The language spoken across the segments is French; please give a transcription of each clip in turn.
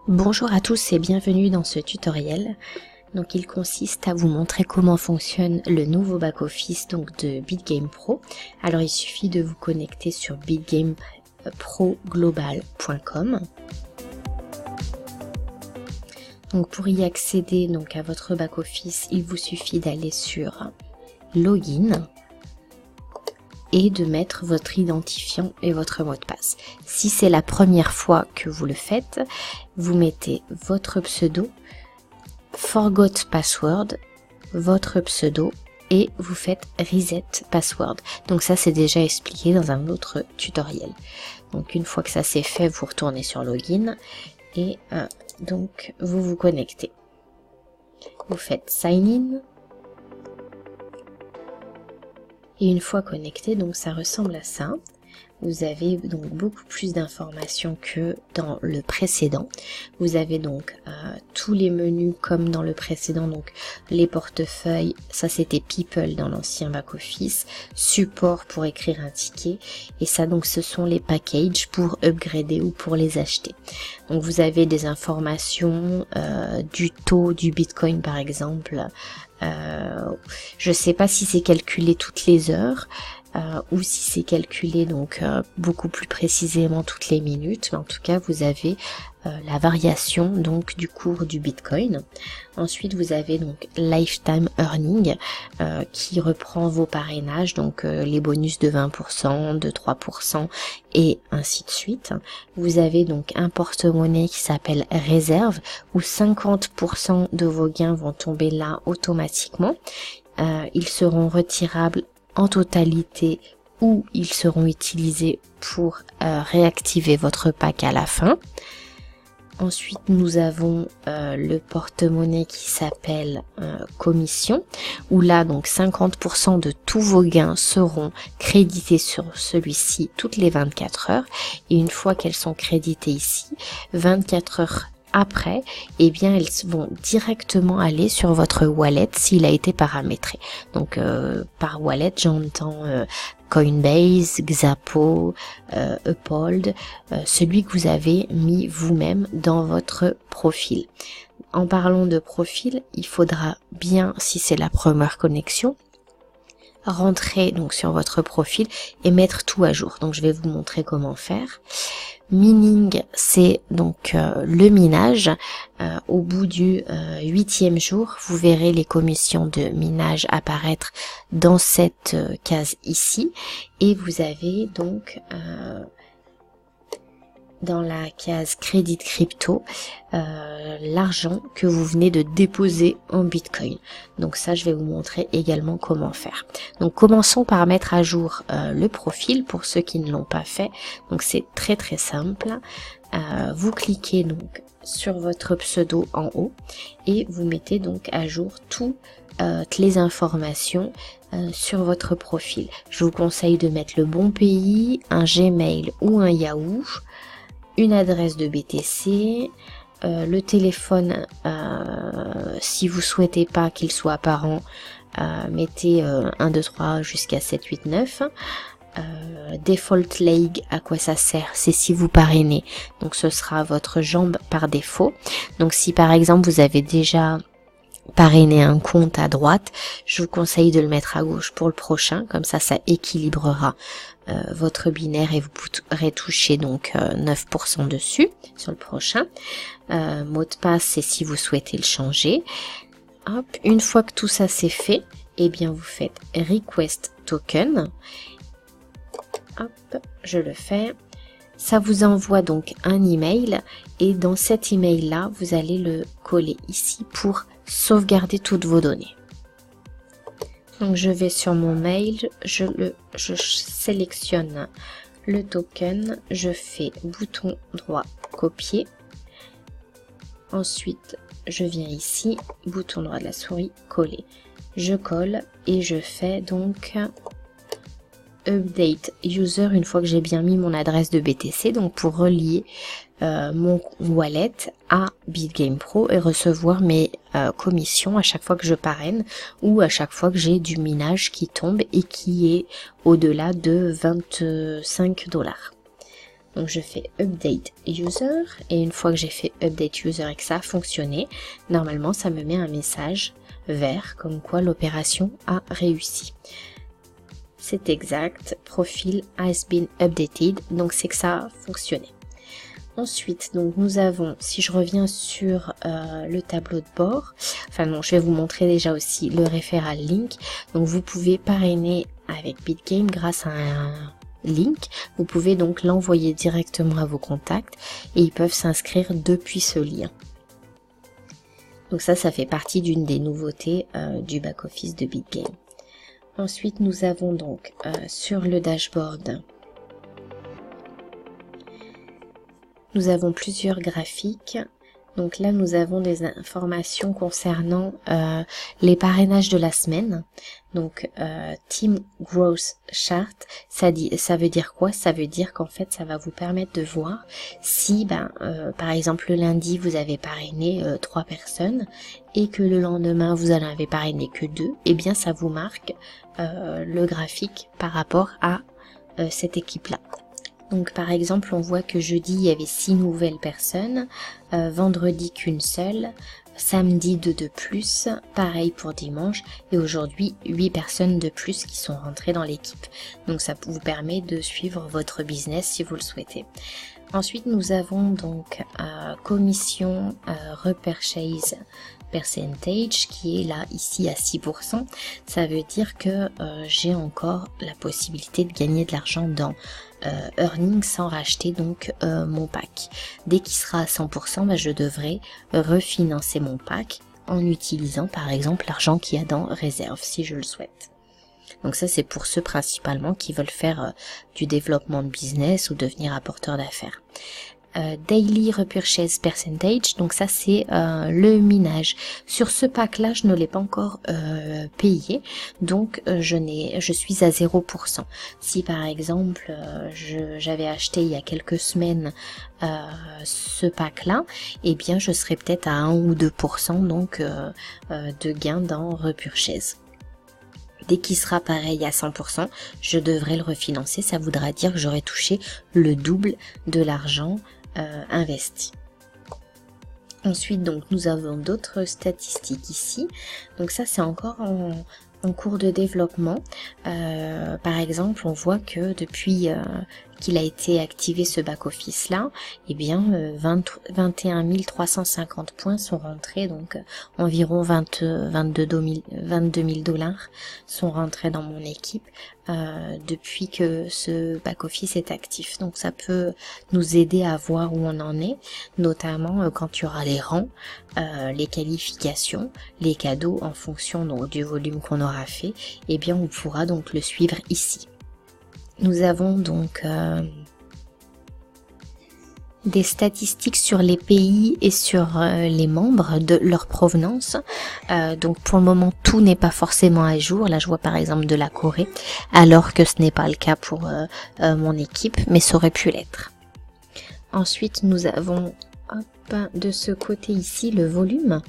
Bonjour à tous et bienvenue dans ce tutoriel. Donc il consiste à vous montrer comment fonctionne le nouveau back-office de BitGame Pro. Alors il suffit de vous connecter sur bitgameproglobal.com. Donc pour y accéder à votre back-office, il vous suffit d'aller sur Login et de mettre votre identifiant et votre mot de passe. Si c'est la première fois que vous le faites, vous mettez votre pseudo, forgot password, votre pseudo et vous faites reset password. Donc ça c'est déjà expliqué dans un autre tutoriel. Donc une fois que ça c'est fait, vous retournez sur Login et donc vous vous connectez. Vous faites sign in. Et une fois connecté, donc ça ressemble à ça. Vous avez donc beaucoup plus d'informations que dans le précédent. Vous avez donc tous les menus comme dans le précédent, donc les portefeuilles, ça c'était People dans l'ancien back-office, support pour écrire un ticket, et ça donc ce sont les packages pour upgrader ou pour les acheter. Donc vous avez des informations du taux du Bitcoin par exemple. Je sais pas si c'est calculé toutes les heures ou si c'est calculé beaucoup plus précisément toutes les minutes, mais en tout cas vous avez la variation du cours du Bitcoin. Ensuite vous avez Lifetime Earning qui reprend vos parrainages, les bonus de 20%, de 3% et ainsi de suite. Vous avez un porte-monnaie qui s'appelle Réserve où 50% de vos gains vont tomber là automatiquement. Ils seront retirables en totalité ou ils seront utilisés pour réactiver votre pack à la fin. Ensuite, nous avons le porte-monnaie qui s'appelle commission, où là, 50% de tous vos gains seront crédités sur celui-ci toutes les 24 heures. Et une fois qu'elles sont créditées ici, 24 heures après, elles vont directement aller sur votre wallet s'il a été paramétré. Donc par wallet, j'entends Coinbase, Xapo, Uphold, celui que vous avez mis vous-même dans votre profil. En parlant de profil, il faudra bien, si c'est la première connexion, rentrer sur votre profil et mettre tout à jour. Donc je vais vous montrer comment faire. Mining, c'est le minage. Au bout du 8e jour, vous verrez les commissions de minage apparaître dans cette case ici. Et vous avez dans la case crédit crypto l'argent que vous venez de déposer en Bitcoin. Donc ça, je vais vous montrer également comment faire. Donc commençons par mettre à jour le profil pour ceux qui ne l'ont pas fait. Donc c'est très très simple. Vous cliquez sur votre pseudo en haut et vous mettez à jour toutes les informations sur votre profil. Je vous conseille de mettre le bon pays, un Gmail ou un Yahoo, une adresse de BTC, le téléphone, si vous souhaitez pas qu'il soit apparent, mettez 1, 2, 3 jusqu'à 7, 8, 9. Default leg, à quoi ça sert? C'est si vous parrainez, donc ce sera votre jambe par défaut. Donc si par exemple vous avez déjà parrainer un compte à droite, je vous conseille de le mettre à gauche pour le prochain, comme ça équilibrera votre binaire et vous pourrez toucher 9% dessus sur le prochain. Mot de passe, c'est si vous souhaitez le changer. Hop, une fois que tout ça c'est fait, vous faites request token. Hop, je le fais. Ça vous envoie un email et dans cet email là, vous allez le coller ici pour sauvegarder toutes vos données. Donc je vais sur mon mail, je sélectionne le token, je fais bouton droit copier. Ensuite, je viens ici, bouton droit de la souris, coller. Je colle et je fais update user une fois que j'ai bien mis mon adresse de BTC, pour relier mon wallet à BitGame Pro et recevoir mes commissions à chaque fois que je parraine ou à chaque fois que j'ai du minage qui tombe et qui est au-delà de 25 $. Donc je fais update user et une fois que j'ai fait update user et que ça a fonctionné, normalement ça me met un message vert comme quoi l'opération a réussi. C'est exact, profil has been updated, donc c'est que ça a fonctionné. Ensuite, donc nous avons, si je reviens sur le tableau de bord, enfin non, je vais vous montrer déjà aussi le referral link. Donc vous pouvez parrainer avec BitGame grâce à un link. Vous pouvez donc l'envoyer directement à vos contacts et ils peuvent s'inscrire depuis ce lien. Donc ça fait partie d'une des nouveautés du back-office de BitGame. Ensuite, nous avons donc sur le dashboard, nous avons plusieurs graphiques. Donc là, nous avons des informations concernant les parrainages de la semaine. Donc, Team Growth Chart, ça veut dire quoi? Ça veut dire qu'en fait, ça va vous permettre de voir si, par exemple, le lundi, vous avez parrainé 3 personnes et que le lendemain, vous en avez parrainé que 2. Eh bien, ça vous marque le graphique par rapport à cette équipe-là. Donc par exemple, on voit que jeudi, il y avait 6 nouvelles personnes, vendredi qu'une seule, samedi 2 de plus, pareil pour dimanche, et aujourd'hui 8 personnes de plus qui sont rentrées dans l'équipe. Donc ça vous permet de suivre votre business si vous le souhaitez. Ensuite, nous avons donc commission repurchase percentage qui est là ici à 6%. Ça veut dire que j'ai encore la possibilité de gagner de l'argent dans earning sans racheter donc mon pack. Dès qu'il sera à 100%, je devrais refinancer mon pack en utilisant par exemple l'argent qu'il y a dans réserve si je le souhaite. Donc ça c'est pour ceux principalement qui veulent faire du développement de business ou devenir apporteur d'affaires. Daily repurchase percentage, donc ça c'est le minage. Sur ce pack là je ne l'ai pas encore payé, donc je suis à 0%. Si par exemple j'avais acheté il y a quelques semaines ce pack là, eh bien je serais peut-être à 1 ou 2% donc de gain dans repurchase. Dès qu'il sera pareil à 100%, je devrais le refinancer. Ça voudra dire que j'aurai touché le double de l'argent investi. Ensuite, donc, nous avons d'autres statistiques ici. Donc ça, c'est encore en cours de développement. Par exemple, on voit que depuis qu'il a été activé ce back-office là, eh bien 21 350 points sont rentrés, donc environ 22 000 $ sont rentrés dans mon équipe depuis que ce back-office est actif. Donc ça peut nous aider à voir où on en est, notamment quand il y aura les rangs, les qualifications, les cadeaux en fonction donc du volume qu'on aura fait, eh bien on pourra donc le suivre ici. Nous avons donc des statistiques sur les pays et sur les membres de leur provenance. Donc pour le moment, tout n'est pas forcément à jour. Là, je vois par exemple de la Corée, alors que ce n'est pas le cas pour mon équipe, mais ça aurait pu l'être. Ensuite, nous avons de ce côté ici le volume.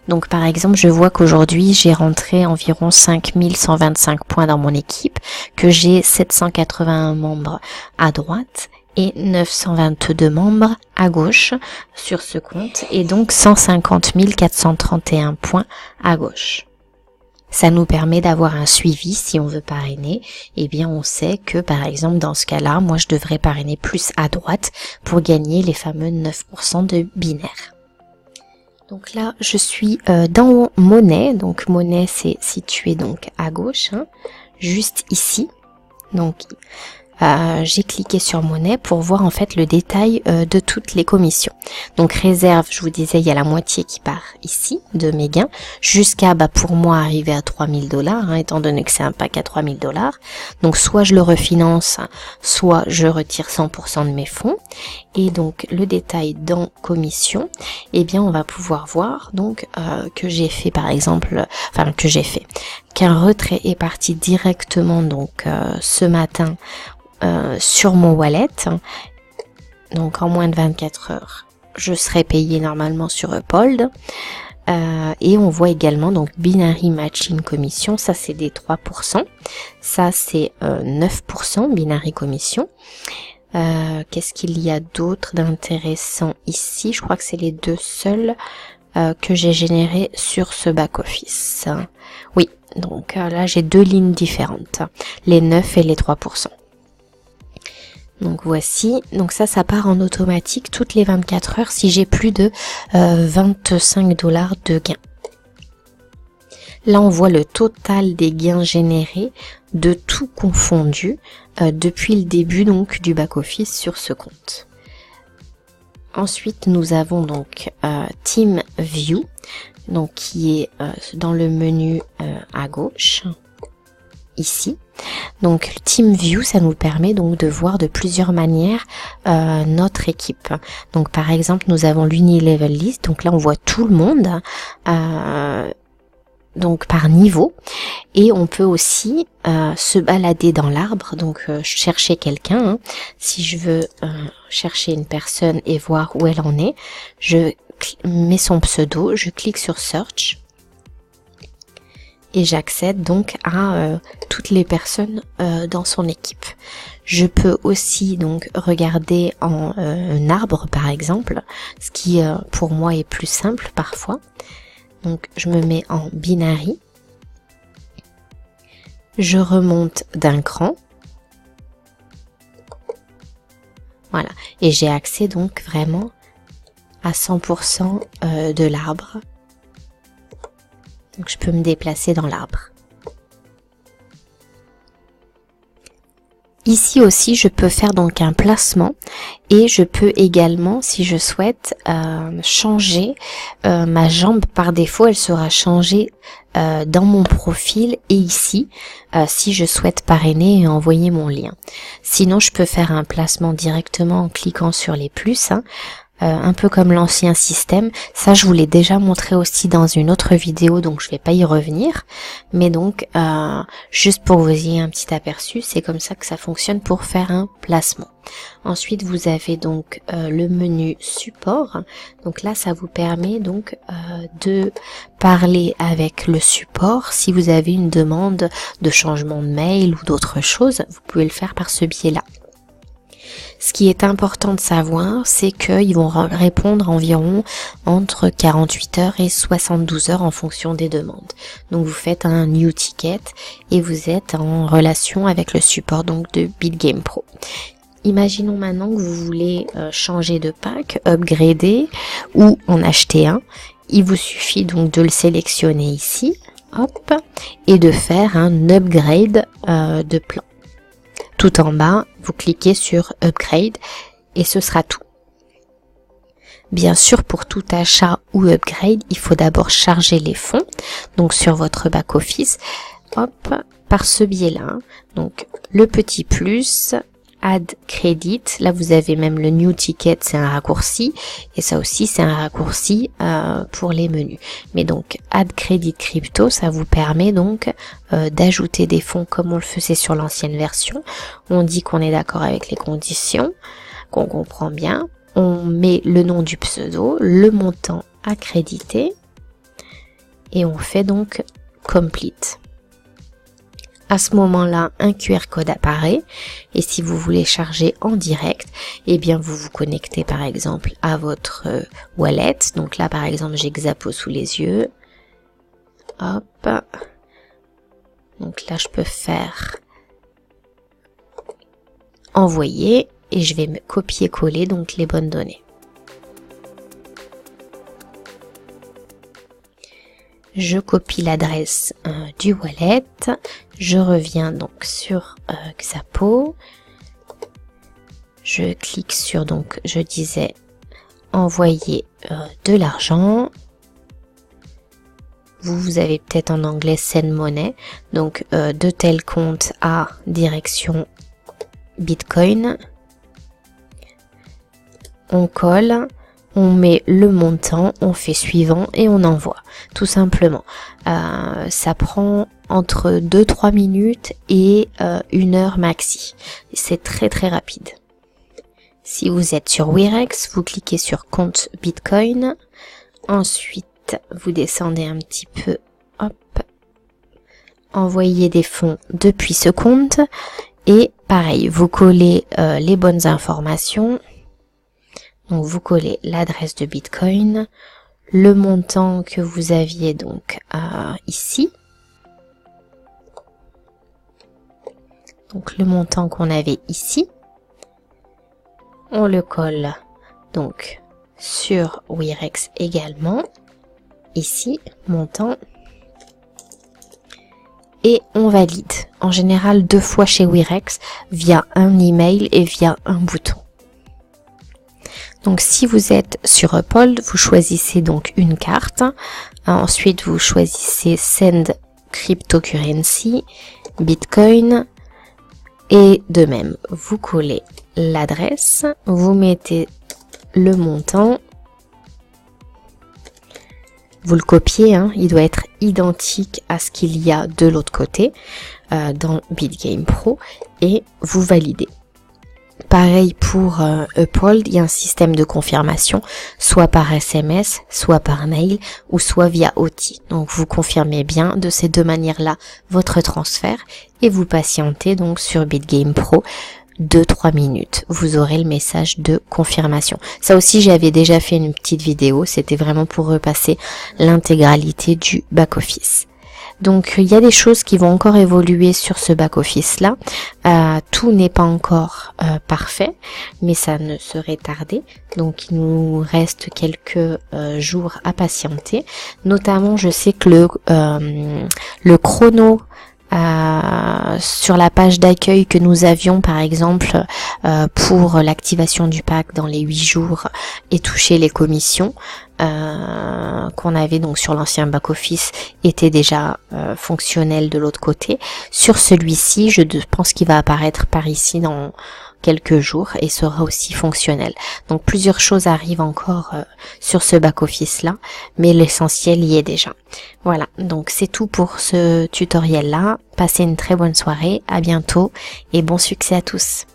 Donc par exemple, je vois qu'aujourd'hui j'ai rentré environ 5125 points dans mon équipe, que j'ai 781 membres à droite et 922 membres à gauche sur ce compte, et donc 150 431 points à gauche. Ça nous permet d'avoir un suivi si on veut parrainer. Eh bien, on sait que, par exemple, dans ce cas-là, moi, je devrais parrainer plus à droite pour gagner les fameux 9% de binaire. Donc là, je suis dans Monnaie. Donc, Monnaie, c'est situé donc à gauche, hein, juste ici. Donc, j'ai cliqué sur Monnaie pour voir en fait le détail de toutes les commissions. Donc réserve, je vous disais, il y a la moitié qui part ici de mes gains, jusqu'à pour moi arriver à 3000 $, hein, étant donné que c'est un pack à 3000 $. Donc soit je le refinance, soit je retire 100% de mes fonds. Et donc le détail dans commission, eh bien on va pouvoir voir donc que j'ai fait par exemple, qu'un retrait est parti directement donc ce matin sur mon wallet, donc en moins de 24 heures, je serai payé normalement sur Uphold. Et on voit également donc Binary Matching Commission, ça c'est des 3%, ça c'est 9% Binary Commission. Qu'est-ce qu'il y a d'autre d'intéressant ici? Je crois que c'est les deux seuls que j'ai générés sur ce back-office. Oui, donc là j'ai deux lignes différentes, les 9 et les 3%. Donc voici, donc ça part en automatique toutes les 24 heures si j'ai plus de 25 $ de gains. Là on voit le total des gains générés de tout confondu depuis le début donc du back-office sur ce compte. Ensuite nous avons donc Team View, donc qui est dans le menu à gauche ici. Donc Team View, ça nous permet donc de voir de plusieurs manières notre équipe. Donc par exemple nous avons l'Unilevel List, donc là on voit tout le monde donc par niveau, et on peut aussi se balader dans l'arbre, donc chercher quelqu'un, hein. Si je veux chercher une personne et voir où elle en est, je mets son pseudo, je clique sur Search et j'accède donc à toutes les personnes dans son équipe. Je peux aussi donc regarder en un arbre par exemple, ce qui pour moi est plus simple parfois. Donc je me mets en binary, je remonte d'un cran, voilà, et j'ai accès donc vraiment à 100% de l'arbre. Donc je peux me déplacer dans l'arbre. Ici aussi, je peux faire donc un placement et je peux également, si je souhaite, changer ma jambe. Par défaut, elle sera changée dans mon profil et ici, si je souhaite parrainer et envoyer mon lien. Sinon, je peux faire un placement directement en cliquant sur les plus, hein. Un peu comme l'ancien système. Ça, je vous l'ai déjà montré aussi dans une autre vidéo, donc je vais pas y revenir. Mais donc, juste pour que vous ayez un petit aperçu, c'est comme ça que ça fonctionne pour faire un placement. Ensuite, vous avez donc le menu support. Donc là, ça vous permet donc de parler avec le support. Si vous avez une demande de changement de mail ou d'autres choses, vous pouvez le faire par ce biais-là. Ce qui est important de savoir, c'est qu'ils vont répondre environ entre 48 heures et 72 heures en fonction des demandes. Donc vous faites un new ticket et vous êtes en relation avec le support donc de BitGame Pro. Imaginons maintenant que vous voulez changer de pack, upgrader ou en acheter un. Il vous suffit donc de le sélectionner ici, hop, et de faire un upgrade de plan. Tout en bas, vous cliquez sur Upgrade et ce sera tout. Bien sûr, pour tout achat ou upgrade, il faut d'abord charger les fonds, donc sur votre back-office, hop, par ce biais-là. Donc, le petit plus, Add Credit, là vous avez même le New Ticket, c'est un raccourci, et ça aussi c'est un raccourci pour les menus. Mais donc Add Credit Crypto, ça vous permet donc d'ajouter des fonds comme on le faisait sur l'ancienne version. On dit qu'on est d'accord avec les conditions, qu'on comprend bien, on met le nom du pseudo, le montant à créditer, et on fait donc Complete. À ce moment-là, un QR code apparaît et si vous voulez charger en direct, eh bien vous vous connectez par exemple à votre wallet. Donc là par exemple j'ai Xapo sous les yeux. Hop. Donc là je peux faire envoyer et je vais me copier-coller donc les bonnes données. Je copie l'adresse du wallet, je reviens donc sur Xapo, je clique sur donc je disais envoyer de l'argent. Vous avez peut-être en anglais send money, donc de tel compte à direction Bitcoin. On colle. On met le montant, on fait suivant et on envoie, tout simplement. Ça prend entre 2-3 minutes et 1 heure maxi. C'est très très rapide. Si vous êtes sur Wirex, vous cliquez sur compte Bitcoin. Ensuite, vous descendez un petit peu, hop, envoyer des fonds depuis ce compte. Et pareil, vous collez les bonnes informations. Donc vous collez l'adresse de Bitcoin, le montant que vous aviez donc ici. Donc le montant qu'on avait ici. On le colle donc sur Wirex également. Ici, montant. Et on valide. En général 2 fois chez Wirex via un email et via un bouton. Donc si vous êtes sur Uphold, vous choisissez donc une carte. Ensuite vous choisissez Send Cryptocurrency, Bitcoin. Et de même, vous collez l'adresse, vous mettez le montant. Vous le copiez, hein, il doit être identique à ce qu'il y a de l'autre côté dans BitGame Pro et vous validez. Pareil pour Uphold, il y a un système de confirmation, soit par SMS, soit par mail ou soit via OT. Donc vous confirmez bien de ces deux manières-là votre transfert et vous patientez donc sur BitGame Pro 2-3 minutes, vous aurez le message de confirmation. Ça aussi, j'avais déjà fait une petite vidéo, c'était vraiment pour repasser l'intégralité du back-office. Donc, il y a des choses qui vont encore évoluer sur ce back-office-là. Tout n'est pas encore parfait, mais ça ne serait tardé. Donc, il nous reste quelques jours à patienter. Notamment, je sais que le chrono sur la page d'accueil que nous avions par exemple pour l'activation du pack dans les 8 jours et toucher les commissions qu'on avait donc sur l'ancien back-office était déjà fonctionnel de l'autre côté. Sur celui-ci, je pense qu'il va apparaître par ici dans quelques jours et sera aussi fonctionnel. Donc plusieurs choses arrivent encore sur ce back-office là, mais l'essentiel y est déjà. Voilà, donc c'est tout pour ce tutoriel là. Passez une très bonne soirée, à bientôt et bon succès à tous.